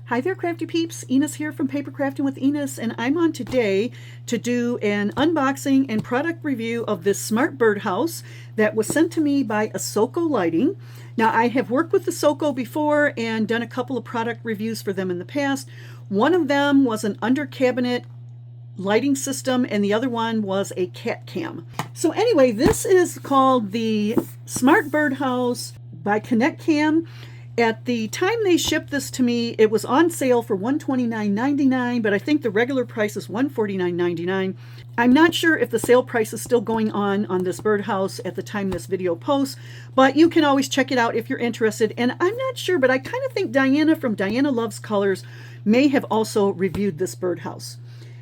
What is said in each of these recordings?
Hi there, crafty peeps. Enis here from Papercrafting with Enis, and I'm on today to do an unboxing and product review of this smart birdhouse that was sent to me by Asoko Lighting. Now, I have worked with Asoko before and done a couple of product reviews for them in the past. One of them was an under cabinet lighting system, and the other one was a KinetCam. So anyway, this is called the Smart Birdhouse by KinetCam. At the time they shipped this to me, it was on sale for $129.99, but I think the regular price is $149.99. I'm not sure if the sale price is still going on this birdhouse at the time this video posts, but you can always check it out if you're interested. And I'm not sure, but I kind of think Diana from Diana Loves Colors may have also reviewed this birdhouse.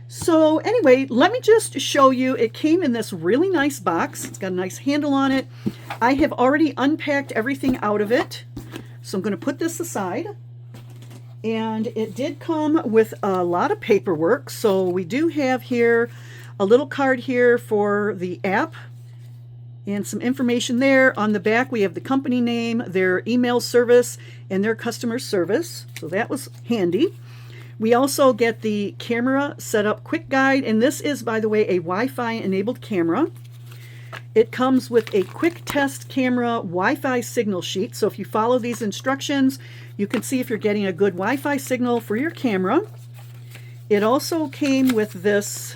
So anyway, let me just show you. It came in this really nice box. It's got a nice handle on it. I have already unpacked everything out of it. So I'm going to put this aside, and it did come with a lot of paperwork. So we do have here a little card here for the app and some information there. On the back we have the company name, their email service, and their customer service. So that was handy. We also get the camera setup quick guide, and this is, by the way, a Wi-Fi enabled camera. It comes with a quick test camera Wi-Fi signal sheet. So if you follow these instructions, you can see if you're getting a good Wi-Fi signal for your camera. It also came with this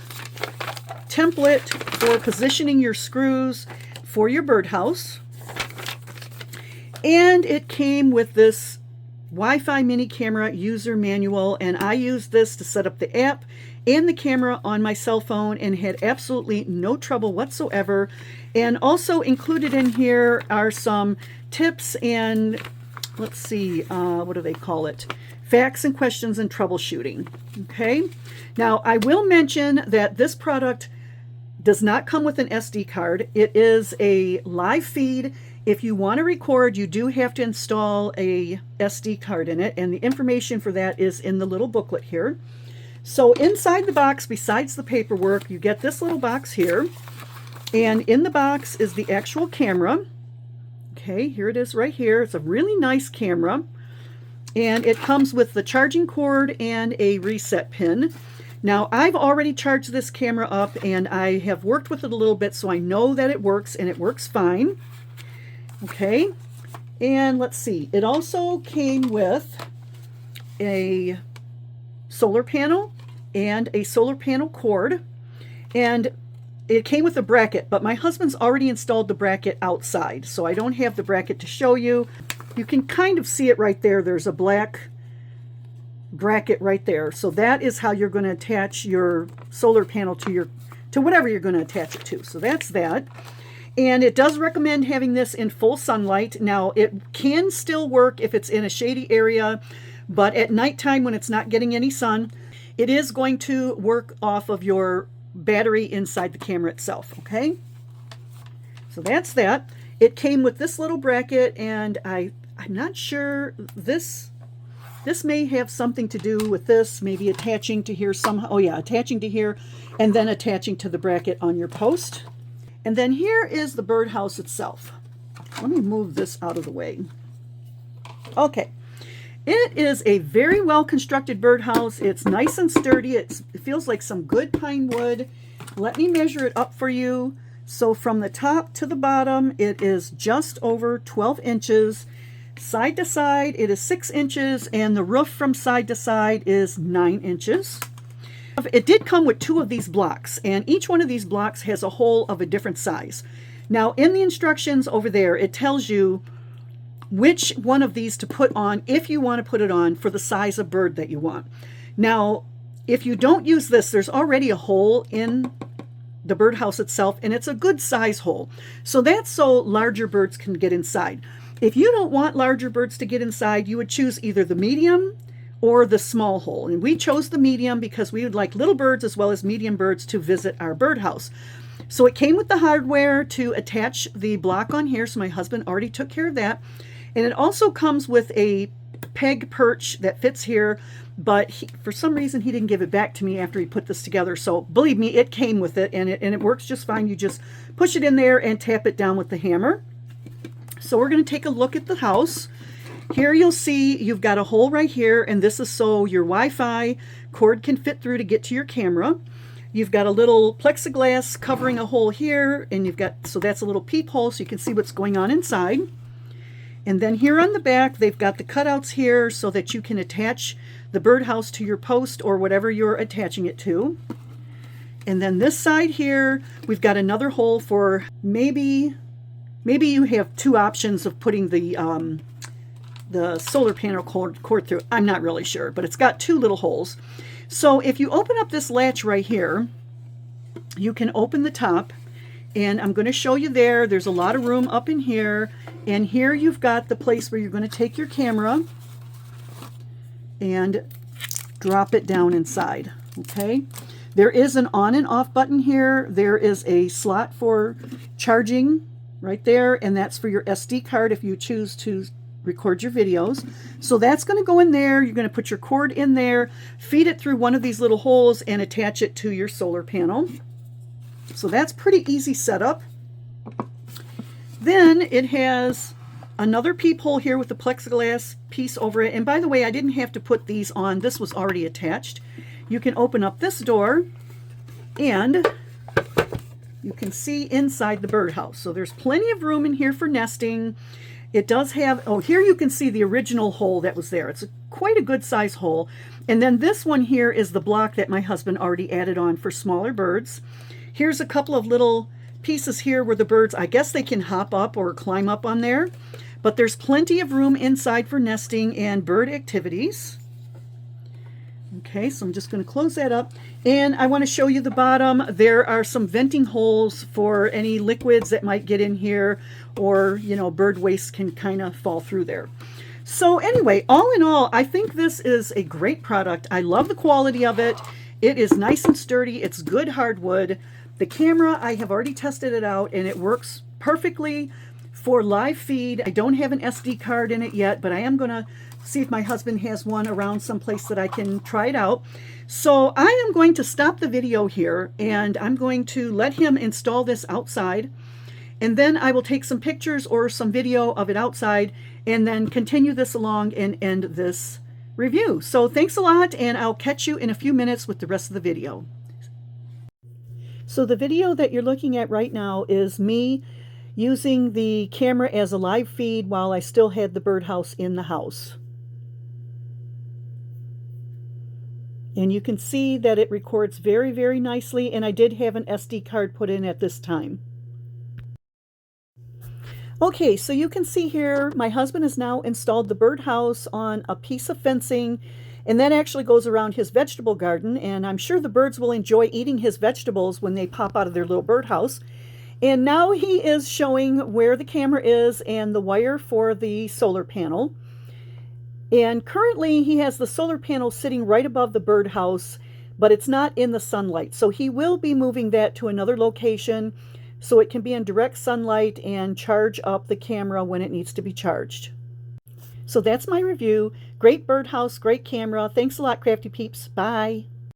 template for positioning your screws for your birdhouse. And it came with this Wi-Fi mini camera user manual, and I used this to set up the app and the camera on my cell phone and had absolutely no trouble whatsoever. And also included in here are some tips and, let's see, what do they call it? Facts and questions and troubleshooting. Okay. Now, I will mention that this product does not come with an SD card. It is a live feed. If you want to record, you do have to install a SD card in it, and the information for that is in the little booklet here. So inside the box, besides the paperwork, you get this little box here, and in the box is the actual camera. Okay, here it is right here. It's a really nice camera, and it comes with the charging cord and a reset pin. Now, I've already charged this camera up, and I have worked with it a little bit, so I know that it works, and it works fine. Okay, and let's see. It also came with a solar panel and a solar panel cord, and it came with a bracket, but my husband's already installed the bracket outside, so I don't have the bracket to show you. You can kind of see it right there. There's a black bracket right there. So that is how you're going to attach your solar panel to whatever you're going to attach it to. So that's that. And it does recommend having this in full sunlight. Now, it can still work if it's in a shady area, but at nighttime when it's not getting any sun, it is going to work off of your battery inside the camera itself, okay? So that's that. It came with this little bracket, and I'm not sure, this may have something to do with this, maybe attaching to here somehow. Oh yeah, attaching to here, and then attaching to the bracket on your post. And then here is the birdhouse itself. Let me move this out of the way. Okay. It is a very well constructed birdhouse. It's nice and sturdy. It feels like some good pine wood. Let me measure it up for you. So from the top to the bottom, it is just over 12 inches. Side to side, it is 6 inches, and the roof from side to side is 9 inches. It did come with 2 of these blocks, and each one of these blocks has a hole of a different size. Now, in the instructions over there, it tells you which one of these to put on if you want to put it on for the size of bird that you want. Now, if you don't use this, there's already a hole in the birdhouse itself, and it's a good size hole. So that's so larger birds can get inside. If you don't want larger birds to get inside, you would choose either the medium or the small hole. And we chose the medium because we would like little birds as well as medium birds to visit our birdhouse. So it came with the hardware to attach the block on here. So my husband already took care of that. And it also comes with a peg perch that fits here, but for some reason he didn't give it back to me after he put this together. So believe me, it came with it, and it works just fine. You just push it in there and tap it down with the hammer. So we're going to take a look at the house. Here you'll see you've got a hole right here, and this is so your Wi-Fi cord can fit through to get to your camera. You've got a little plexiglass covering a hole here, and you've got, so that's a little peephole so you can see what's going on inside. And then here on the back, they've got the cutouts here so that you can attach the birdhouse to your post or whatever you're attaching it to. And then this side here, we've got another hole for maybe you have two options of putting the solar panel cord through. I'm not really sure, but it's got two little holes. So if you open up this latch right here, you can open the top, and I'm going to show you there. There's a lot of room up in here, and here you've got the place where you're going to take your camera and drop it down inside. Okay, there is an on and off button here. There is a slot for charging right there, and that's for your SD card if you choose to record your videos. So that's going to go in there. You're going to put your cord in there, feed it through one of these little holes, and attach it to your solar panel. So that's pretty easy setup. Then it has another peephole here with the plexiglass piece over it. And by the way, I didn't have to put these on. This was already attached. You can open up this door, and you can see inside the birdhouse. So there's plenty of room in here for nesting. It does have, oh, here you can see the original hole that was there. It's quite a good size hole. And then this one here is the block that my husband already added on for smaller birds. Here's a couple of little pieces here where the birds, I guess they can hop up or climb up on there. But there's plenty of room inside for nesting and bird activities. Okay, so I'm just going to close that up. And I want to show you the bottom. There are some venting holes for any liquids that might get in here, or, you know, bird waste can kind of fall through there. So anyway, all in all, I think this is a great product. I love the quality of it. It is nice and sturdy. It's good hardwood. The camera, I have already tested it out, and it works perfectly for live feed. I don't have an SD card in it yet, but I am going to see if my husband has one around someplace that I can try it out. So I am going to stop the video here, and I'm going to let him install this outside, and then I will take some pictures or some video of it outside and then continue this along and end this review. So thanks a lot, and I'll catch you in a few minutes with the rest of the video. So the video that you're looking at right now is me using the camera as a live feed while I still had the birdhouse in the house. And you can see that it records very, very nicely, and I did have an SD card put in at this time. Okay, so you can see here, my husband has now installed the birdhouse on a piece of fencing, and that actually goes around his vegetable garden, and I'm sure the birds will enjoy eating his vegetables when they pop out of their little birdhouse. And now he is showing where the camera is and the wire for the solar panel. And currently he has the solar panel sitting right above the birdhouse, but it's not in the sunlight. So he will be moving that to another location so it can be in direct sunlight and charge up the camera when it needs to be charged. So that's my review. Great birdhouse, great camera. Thanks a lot, Crafty Peeps. Bye.